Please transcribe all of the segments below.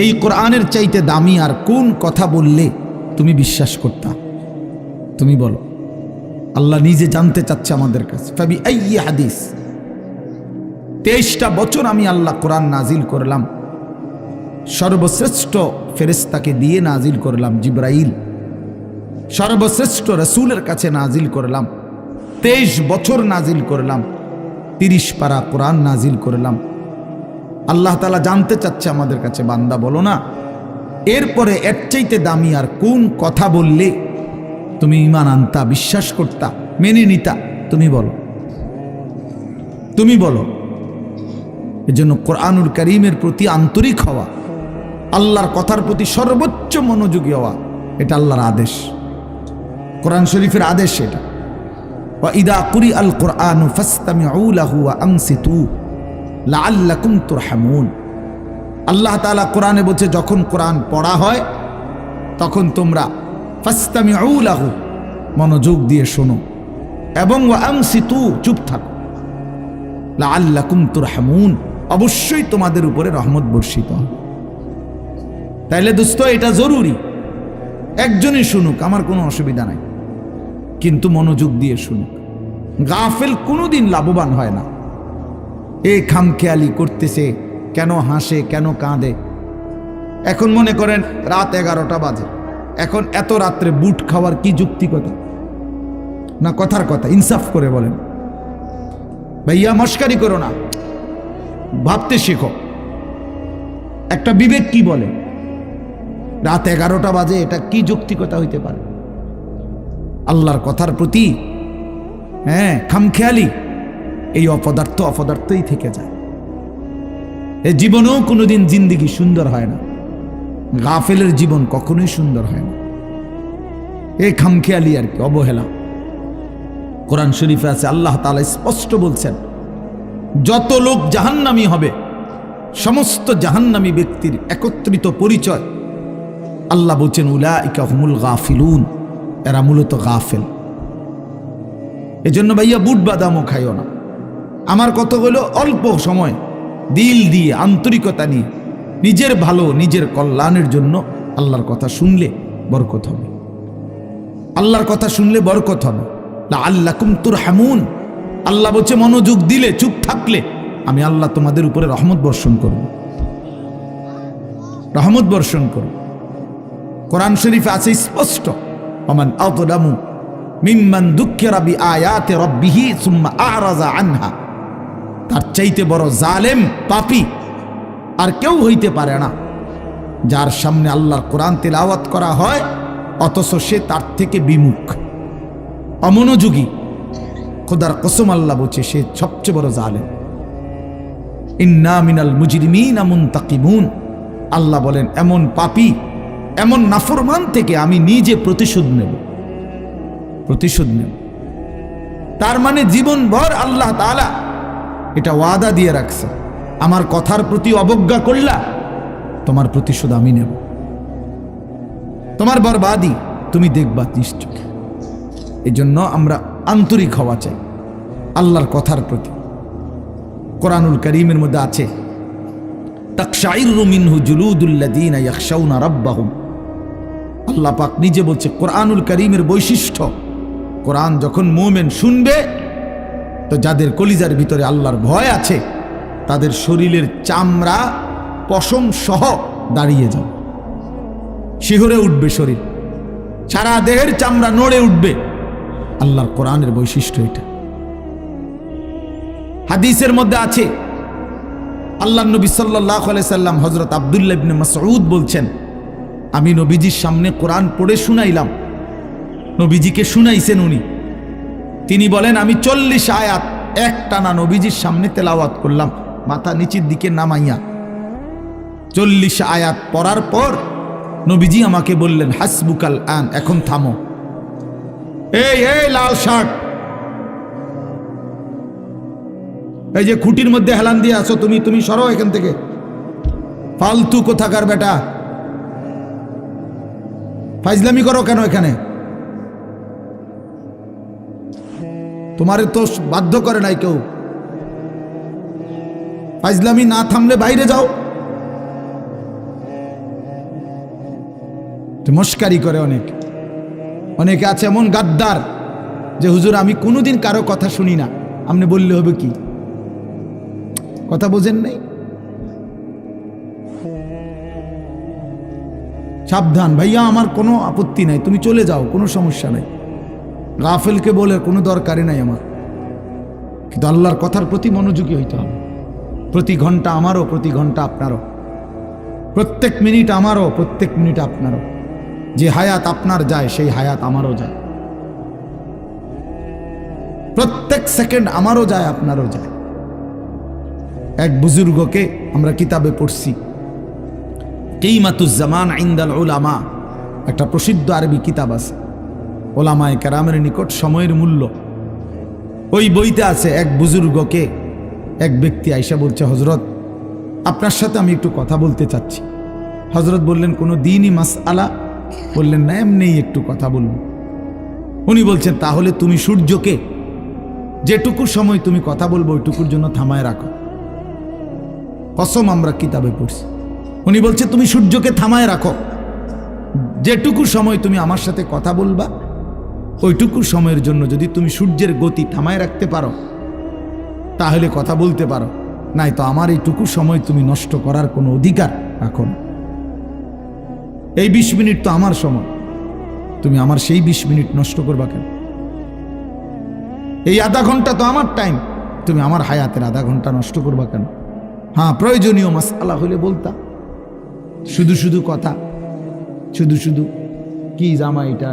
এই কোরআনের চাইতে দামি আর কোন কথা বললে তুমি বিশ্বাস করতা? তুমি বলো। আল্লাহ নিজে জানতে চাচ্ছে আমাদের কাছে। ফাবি আইয়ি হাদিস, 23টা বছর আমি আল্লাহ কোরআন নাজিল করলাম, সর্বশ্রেষ্ঠ ফেরেশতাকে দিয়ে নাজিল করলাম, জিবরাইল, সর্বশ্রেষ্ঠ রাসূলের কাছে নাজিল করলাম, 23 বছর নাজিল করলাম, 30 পারা কোরআন নাজিল করলাম। আল্লাহ তাআলা জানতে চাচ্ছে আমাদের কাছে, বান্দা বলো না, এরপরে এর চাইতে দামি আর কোন কথা বললে তুমি ঈমান আনতা, বিশ্বাস করতা, মেনে নিতা? তুমি বলো, তুমি বলো। এজন্য কোরআনুল কারীমের প্রতি আন্তরিক হওয়া, আল্লাহর কথার প্রতি সর্বোচ্চ মনোযোগী হওয়া, এটা আল্লাহর আদেশ, কোরআন শরীফের আদেশ এটা। ওয়া ইদা কুরিআল কুরআনু ফাসতামিউ লাহু ওয়া আনসিতু লাআল্লাকুম তুরহামুন। আল্লাহ তাআলা কোরআনে বলছে, যখন কোরআন পড়া হয় তখন তোমরা ফাসতামিউ লাহু, মনোযোগ দিয়ে শোনো, এবং ওয়া আনসিতু, চুপ থাকো, লাআল্লাকুম তুরহামুন, অবশ্যই তোমাদের উপরে রহমত বর্ষিত হবে। তাইলে দোস্ত, এটা জরুরি, একজনই শুনুক, আমার কোনো অসুবিধা নাই, কিন্তু মনোযোগ দিয়ে শুনুক। গাফেল কোনোদিন লাভবান হয় না। এ খামখেয়ালি করতেছে, কেন হাসে, কেন কাঁদে। এখন মনে করেন রাত 11টা বাজে, এখন এত রাত্রে বুট খাওয়ার কি যুক্তিকতা? না কথার কথা, ইনসাফ করে বলেন। ভাইয়া মস্কারি করো না, ভাবতে শেখো। একটা বিবেক কি বলে? রাত 11টা বাজে, এটা কি যৌক্তিকতা হইতে পারে? আল্লাহর কথার প্রতি খামখেয়ালি, এই অপদার্থই থেকে যায়। এ জীবনেও কোনোদিন জিন্দেগি সুন্দর হয় না, গাফেলের জীবন কখনোই সুন্দর হয় না। এই খামখেয়ালি আর কি, অবহেলা। কোরআন শরীফে আছে, আল্লাহ তাআলা স্পষ্ট বলছেন, যত লোক জাহান্নামী হবে, সমস্ত জাহান্নামী ব্যক্তির একত্রিত পরিচয়, আল্লাহ বলছেন উলাইকা হুমুল গাফিলুন, এরা মূলত গাফেল। এজন্য ভাইয়া বুট বাদামও খাইও না। আমার কথা হলো, অল্প সময় দিল দিয়ে, আন্তরিকতা নিয়ে, নিজের ভালো, নিজের কল্যাণের জন্য আল্লাহর কথা শুনলে বরকত হবে। আল্লাহর কথা শুনলে বরকত হবে। লাআল্লাকুম তুরহামুন, আল্লাহ বলছে, মনোযোগ দিলে, চুপ থাকলে আমি আল্লাহ তোমাদের উপরে রহমত বর্ষণ করব, রহমত বর্ষণ করব। কোরআন শরীফে আছে স্পষ্ট, ওমান আযলামু মিম্মান যুক্কিরা বিআয়াতি রাব্বিহি সুম্মা আ'রাযা আনহা। তার চাইতে বড় জালেম, পাপী আর কেউ হইতে পারে না, যার সামনে আল্লাহর কোরআন তেলাওয়াত করা হয় অথচ সে তার থেকে বিমুখ, অমনোযোগী। খোদার কসম, আল্লাহ বলছে, সে সবচেয়ে বড় জালেম। ইন্না মিনাল মুজরিমিনা মুনতাকিমুন, আল্লাহ বলেন, এমন পাপী, এমন নাফরমান থেকে আমি নিজে প্রতিশোধ নেব, প্রতিশোধ নেব। তার মানে জীবনভর আল্লাহ তাআলা এটা ওয়াদা দিয়ে রাখছে, আমার কথার প্রতি অবজ্ঞা করলা, তোমার প্রতিশোধ আমি নেব, তোমার বরবাদি তুমি দেখবা নিশ্চয়। এই জন্য আমরা আন্তরিক হওয়া চাই আল্লাহর কথার প্রতি। কোরআনুল কারীমের মধ্যে আছে, তাকশাইরু মিনহু জুলুদুল্লাযীনা ইয়াখশাউনা রাব্বাহুম। আল্লাহ পাক নিজে বলছে, কোরআনুল কারীমের বৈশিষ্ট্য, কোরআন যখন মুমিন শুনবে, তো যাদের কলিজার ভিতরে আল্লাহর ভয় আছে, তাদের শরীরের চামড়া পশম সহ দাঁড়িয়ে যাবে, শিহরে উঠবে শরীর, সারা দেহের চামড়া নড়ে উঠবে। আল্লাহর কোরআনের বৈশিষ্ট্য এটা। হাদিসের মধ্যে আছে, আল্লাহ নবী সাল্লাল্লাহু আলাইহি সাল্লাম, হযরত আব্দুল্লাহ ইবনে মাসউদ বলছেন, আমি নবীজির সামনে কোরআন পড়ে শুনাইলাম, নবীজিকে শুনাইছেন উনি। তিনি বলেন, আমি 40 আয়াত একটানা নবীজির সামনে তেলাওয়াত করলাম, মাথা নিচের দিকে নামাইয়া। 40 আয়াত পড়ার পর নবীজি আমাকে বললেন, হাসবুকাল আন, এখন থামো। এই লাল শার্ট, এই যে খুঁটির মধ্যে হেলান দিয়ে আছো তুমি সরো এখান থেকে, ফালতু কোথাকার বেটা, ফাইজলামি করো কেন এখানে? তোমারে তো বাধ্য করে নাই কেউ, ফাইজলামি না থামলে বাইরে যাও। মস্কারি করে অনেকে আছে এমন গাদ্দার যে হুজুর আমি কোনোদিন কারো কথা শুনি না, আপনি বললে হবে কি? কথা বোঝেন নাই? সাবধান ভাইয়া, আমার কোনো আপত্তি নাই, তুমি চলে যাও, কোনো সমস্যা নাই। গাফেলকে বলে কোনো দরকারই নাই আমার, কিন্তু আল্লাহর কথার প্রতি মনোযোগী হইতে হবে। প্রতি ঘন্টা আমারও, প্রতি ঘন্টা আপনারও, প্রত্যেক মিনিট আমারও, প্রত্যেক মিনিট আপনারও। যে হায়াত আপনার যায় সেই হায়াত আমারও যায়, প্রত্যেক সেকেন্ড আমারও যায়, আপনারও যায়। এক বুজুর্গকে আমরা কিতাবে পড়ছি, কিমাতুজ্জামান ইনদাল উলামা, একটা প্রসিদ্ধ আরবি কিতাব আছে, ওলামায়ে কেরামের নিকট সময়ের মূল্য। ওই বইতে আছে এক বুজুর্গকে এক ব্যক্তি আইসা বলছে, হজরত আপনার সাথে আমি একটু কথা বলতে চাচ্ছি। হজরত বললেন, কোনো দিনই মাসআলা? বললেন না, এমনি একটু কথা বলবো। উনি বলছেন, তাহলে তুমি সূর্যকে যেটুকু সময় তুমি কথা বলবো ওইটুকুর জন্য থামায় রাখো। কসম, আমরা কিতাবে পড়ছি। উনি বলছে তুমি সূর্যকে থামায় রাখো, যেটুকু সময় তুমি আমার সাথে কথা বলবা ওইটুকু সময়ের জন্য যদি তুমি সূর্যের গতি থামায় রাখতে পারো তাহলে কথা বলতে পারো, নাই তো আমার এইটুকু সময় তুমি নষ্ট করার কোনো অধিকার রাখো না। এই 20 মিনিট তো আমার সময়, তুমি আমার সেই 20 মিনিট নষ্ট করবা কেন? এই আধা ঘন্টা তো আমার টাইম, তুমি আমার হায়াতের আধা ঘন্টা নষ্ট করবা কেন? হ্যাঁ, প্রয়োজনীয় মাসআলা হলে বলতা, শুধু শুধু কথা, শুধু শুধু কি জামা এটা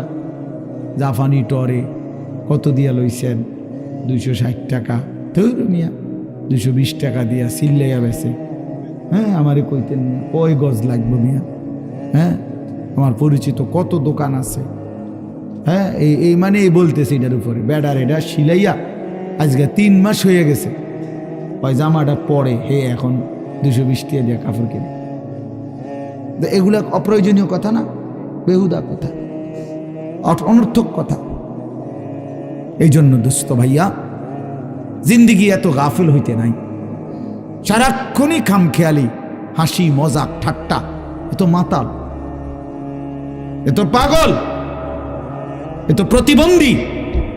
জাফানি টরে কত দিয়া লইছেন? 260 টাকা। ধর মিয়া, 220 টাকা দিয়া সিল্লাইয়া বেছে। হ্যাঁ, আমারে কইতেন না কয় গজ লাগবে মিয়া? হ্যাঁ, আমার পরিচিত কত দোকান আছে। হ্যাঁ, এই মানে এই বলতেছে এটার উপরে বেডার এটা সিলাইয়া আজকে 3 মাস হয়ে গেছে, ওই জামাটা পরে হে এখন 220 টাকা দিয়ে কাপড় কিনে। এগুলা অপ্রয়োজনীয় কথা না, বেহুদা কথা, অনর্থক কথা। এই জন্য দোস্ত ভাইয়া, জিন্দিগি এত গাফিল হইতে নাই। সারাক্ষণই খামখেয়ালি, হাসি মজাক ঠাট্টা, এত মাতাল, এত পাগল, এত প্রতিবন্ধী।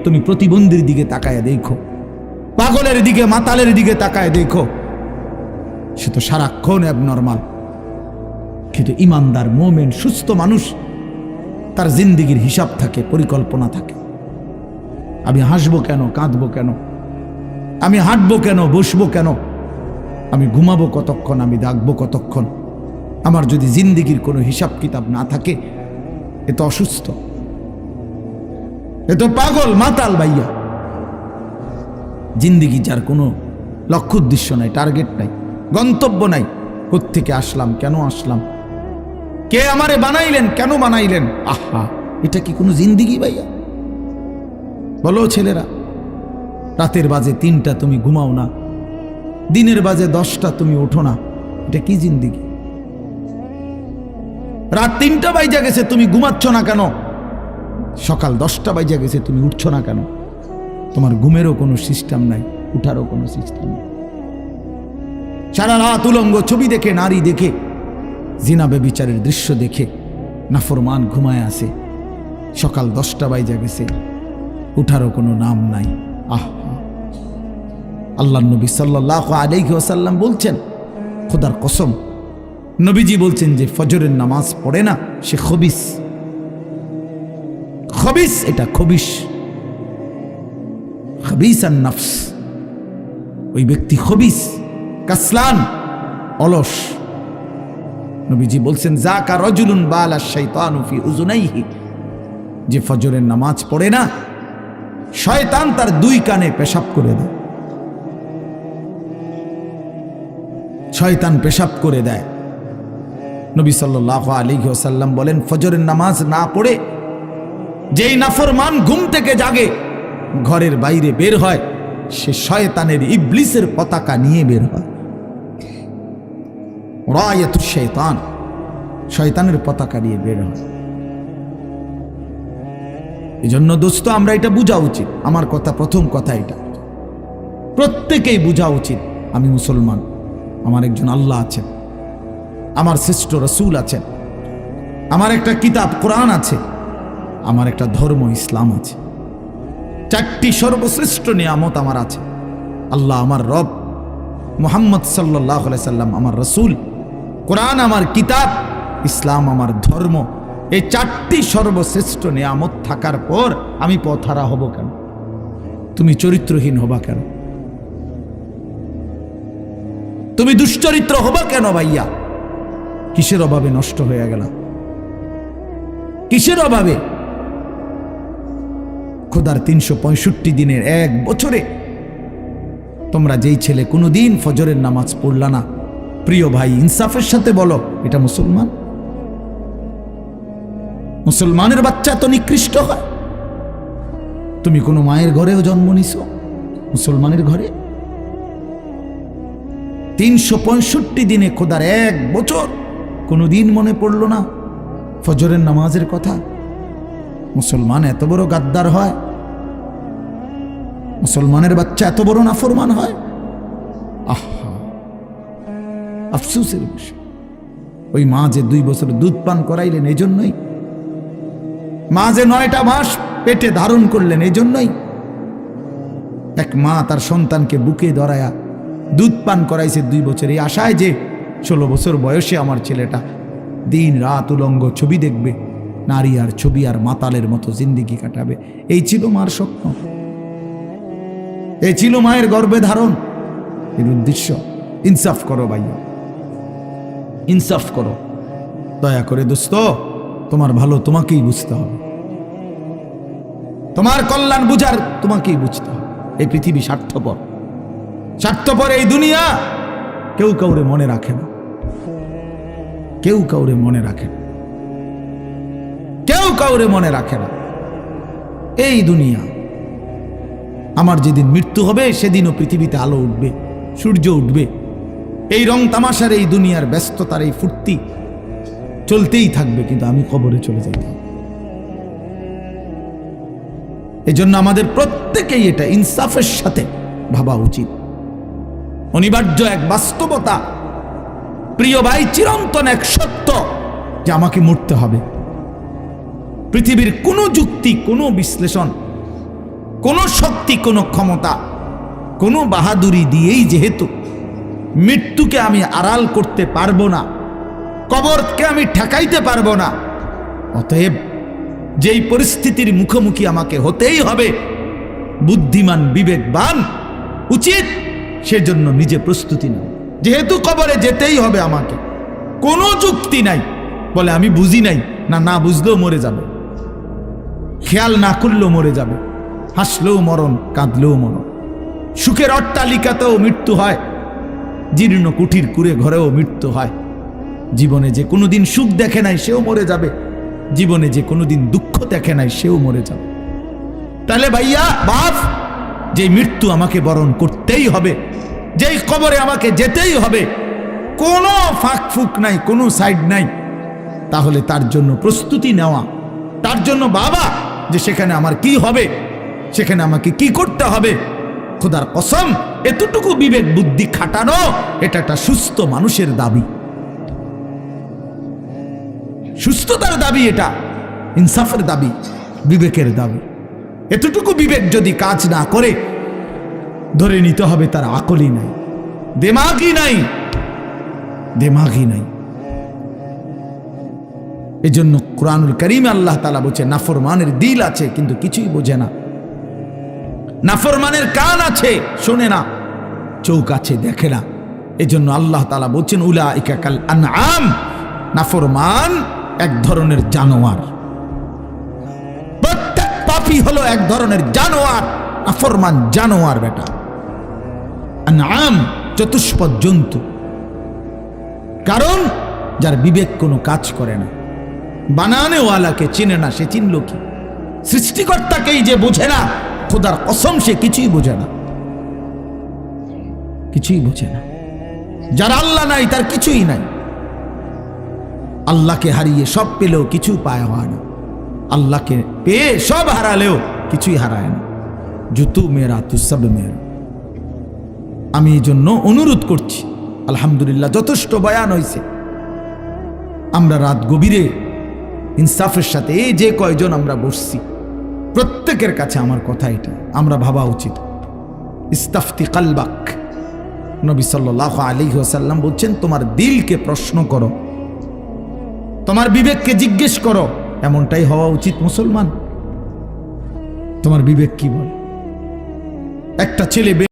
তুমি প্রতিবন্ধীর দিকে তাকায় দেখো, পাগলের দিকে মাতালের দিকে তাকায় দেখো, সে তো সারাক্ষণ অ্যাবনর্মাল। কিন্তু ইমানদার মোমেন সুস্থ মানুষ, তার জিন্দিগির হিসাব থাকে, পরিকল্পনা থাকে। আমি হাসবো কেন, কাঁদবো কেন, আমি হাঁটবো কেন, বসবো কেন, আমি ঘুমাবো কতক্ষণ, আমি জাগবো কতক্ষণ। আমার যদি জিন্দিগির কোনো হিসাব কিতাব না থাকে, এ তো অসুস্থ, এ তো পাগল মাতাল ভাইয়া। জিন্দিগি যার কোনো লক্ষ্য উদ্দেশ্য নাই, টার্গেট নাই, গন্তব্য নাই, কোত্থেকে আসলাম, কেন আসলাম, কে আমারে বানাইলেন, কেন বানাইলেন। আহা, এটা কি কোনো জিন্দিগি ভাইয়া? বলো ছেলেরা, রাতের বাজে 3টা তুমি ঘুমাও না, দিনের বাজে 10টা তুমি ওঠো না, এটা কি জিন্দিগি? রাত 3টা বাজে গেছে তুমি ঘুমাচ্ছ না কেন? সকাল 10টা বাজে গেছে তুমি উঠছো না কেন? তোমার ঘুমেরও কোনো সিস্টেম নাই, উঠারও কোনো সিস্টেম নেই। সারা রাত উলঙ্গ ছবি দেখে, নারী দেখে, জিনা ব্যভিচারের দৃশ্য দেখে নাফরমান ঘুমায় আছে। সকাল 10টা বাজে গেছে, উঠারও কোনো নাম নাই। আহা, আল্লাহ নবী সাল্লাল্লাহু আলাইহি ওয়াসাল্লাম বলছেন, খোদার কসম, নবীজি বলছেন যে ফজরের নামাজ পড়ে না সে খবিস। খবিস, এটা খবিস, খবিসান নফস। ওই ব্যক্তি খবিস, কাসলান, অলস। নবীজি বলছেন, যাকা রাজুলুন বালা শাইতানু ফি উযুনাইহি, যে ফজরের নামাজ পড়ে না শয়তান তার 2 কানে পেশাব করে দেয়। শয়তান পেশাব করে দেয়। নবী সাল্লাল্লাহু আলাইহি ওয়াসাল্লাম বলেন, ফজরের নামাজ না পড়ে যেই নাফরমান ঘুম থেকে জাগে, ঘরের বাইরে বের হয়, সে শয়তানের, ইবলিসের পতাকা নিয়ে বের হয়। রায়াতুশ শাইতান, শয়তানের পতাকা নিয়ে বের হয়। এজন্য দোস্ত, আমরা এটা বোঝা উচিত। আমার কথা, প্রথম কথা এটা প্রত্যেকেই বোঝা উচিত, আমি মুসলমান, আমার একজন আল্লাহ আছেন, আমার শ্রেষ্ঠ রাসূল আছেন, আমার একটা কিতাব কোরআন আছে, আমার একটা ধর্ম ইসলাম আছে। 4টি সর্বশ্রেষ্ঠ নিয়ামত আমার আছে। আল্লাহ আমার রব, মুহাম্মদ সাল্লাল্লাহু আলাইহি সাল্লাম আমার রসুল, কোরআন আমার কিতাব, ইসলাম আমার ধর্ম। এই 4টি সর্বশ্রেষ্ঠ নিয়ামত থাকার পর আমি পথহারা হব কেন? তুমি চরিত্রহীন হবা কেন? তুমি দুশ্চরিত্র হবা কেন ভাইয়া? কিসের অভাবে নষ্ট হয়ে গেল? কিসের অভাবে? খোদার 365 দিনের এক বছরে তোমরা যেই ছেলে কোনোদিন ফজরের নামাজ পড়লা না, প্রিয় ভাই ইনসাফের সাথে বলো, এটা মুসলমান? মুসলমানের বাচ্চা তো নিকৃষ্ট হয়। তুমি কোনো মায়ের ঘরেও জন্ম নিছো? মুসলমানের ঘরে 365 দিনে খোদার এক বছর কোনোদিন মনে পড়লো না ফজরের নামাজের কথা? মুসলমান এত বড় গাদ্দার হয়? মুসলমানের বাচ্চা এত বড় নাফরমান হয়? আহা, আফসোসের বিষয়। ওই মা যে 2 বছর দুধ পান করাইলেন এই জন্যই, মা যে 9টা মাস পেটে ধারণ করলেন এই জন্যই, এক মা তার সন্তানকে বুকে ধরায়া দুধ পান করাইছে 2 বছর, এই আশায় যে 16 বছর বয়সে আমার ছেলেটা দিন রাত উলঙ্গ ছবি দেখবে, নারী আর ছবি আর মাতালের মতো জিন্দিগি কাটাবে। এই ছিল মার স্বপ্ন, এই ছিল মায়ের গর্ভে ধারণ, এর উদ্দেশ্য। ইনসাফ করো ভাইয়া, ইনসাফ করো দয়া করে। দোস্ত, তোমার ভালো তোমাকেই বুঝতে হবে, তোমার কল্যাণ বুঝার তোমাকেই বুঝতে হবে। এই পৃথিবী স্বার্থপর, স্বার্থপর এই দুনিয়া। কেউ কাউরে মনে রাখে না, কেউ কাউরে মনে রাখে না, কেউ কাউরে মনে রাখে না। এই দুনিয়া, আমার যেদিন মৃত্যু হবে সেদিনও পৃথিবীতে আলো উঠবে, সূর্য উঠবে। এই রং তামাশার, এই দুনিয়ার ব্যস্ততার, এই ফুর্তি চলতেই থাকবে, কিন্তু আমি কবরে চলে যাই। এই জন্য আমাদের প্রত্যেকেই এটা ইনসাফের সাথে ভাবা উচিত। অনিবার্য এক বাস্তবতা, প্রিয় ভাই, চিরন্তন এক সত্য যে আমাকে মরতে হবে। পৃথিবীর কোনো যুক্তি, কোনো বিশ্লেষণ, কোনো শক্তি, কোনো ক্ষমতা, কোনো বাহাদুরি দিয়েই যেহেতু মৃত্যুকে আমি আড়াল করতে পারবো না, কবরকে আমি ঠেকাইতে পারবো না, অতএব যেই পরিস্থিতির মুখোমুখি আমাকে হতেই হবে, বুদ্ধিমান বিবেকবান উচিত সেজন্য নিজে প্রস্তুতি নাও। যেহেতু কবরে যেতেই হবে আমাকে, কোনো যুক্তি নাই বলে আমি বুঝি নাই, না না বুঝলেও মরে যাবে, খেয়াল না করলেও মরে যাবে, হাসলেও মরণ, কাঁদলেও মরণ। সুখের অট্টালিকাতেও মৃত্যু হয়, জীর্ণ কুঠির কুড়ে ঘরেও মৃত্যু হয়। জীবনে যে কোনোদিন সুখ দেখে নাই সেও মরে যাবে, জীবনে যে কোনোদিন দুঃখ দেখে নাই সেও মরে যাবে। তাহলে ভাইয়া বাপ, যে মৃত্যু আমাকে বরণ করতেই হবে, যেই কবরে আমাকে যেতেই হবে, কোনো ফাঁক ফুক নাই, কোনো সাইড নাই, তাহলে তার জন্য প্রস্তুতি নেওয়া, তার জন্য বাবা যে সেখানে আমার কি হবে, সেখানে আমাকে কি করতে হবে, খোদার কসম এতটুকু বিবেক বুদ্ধি খাটানো, এটা একটা সুস্থ মানুষের দাবি, সুস্থতার দাবি, এটা ইনসাফের দাবি, বিবেকের দাবি। এতটুকু বিবেক যদি কাজ না করে, ধরে নিতে হবে তার আকলই নাই, দেমাগই নাই, দেমাগই নাই। এই জন্য কুরআনুল কারীমে আল্লাহ তাআলা বলছে, নাফরমানের দিল আছে কিন্তু কিছুই বোঝে না, নাফরমানের কান আছে শোনে না, চোখ আছে দেখে না। এই জন্য আল্লাহ তাআলা বলছেন, উলাইকা কাল আনআম, নাফরমান এক ধরনের জানোয়ার। প্রত্যেক পাপী হলো এক ধরনের জানোয়ার, নাফরমান জানোয়ার বেটা। আনআম চতুষ্পদ জন্তু, কারণ যার বিবেক কোনো কাজ করে না, বানানেওয়ালাকে চিনে না, সে চিনল কি? সৃষ্টিকর্তাকেই যে বোঝে না, খোদার কসম সে কিছুই বোঝে না, কিছুই বোঝে না। যার আল্লাহ নাই তার কিছুই নাই। আল্লাহকে হারিয়ে সব পেলেও কিছু পায় হয় না, আল্লাহকে পেয়ে সব হারালেও কিছুই হারায় না। জুতু মেরা তু সব মেরা। আমি এই জন্য অনুরোধ করছি, আলহামদুলিল্লাহ যথেষ্ট বয়ান হয়েছে। আমরা রাত গভীরে ইনসাফের সাথে এই যে কয়জন আমরা বসছি প্রত্যেকের কাছে আমার কথা এটা আমরা ভাবা উচিত। ইস্তাফতি কালবাক, নবী সাল্লাল্লাহু আলাইহি ওয়াসাল্লাম বলছেন তোমার দিলকে প্রশ্ন করো, তোমার বিবেককে জিজ্ঞেস করো। এমনটাই হওয়া উচিত মুসলমান। তোমার বিবেক কি বলে? একটা ছেলে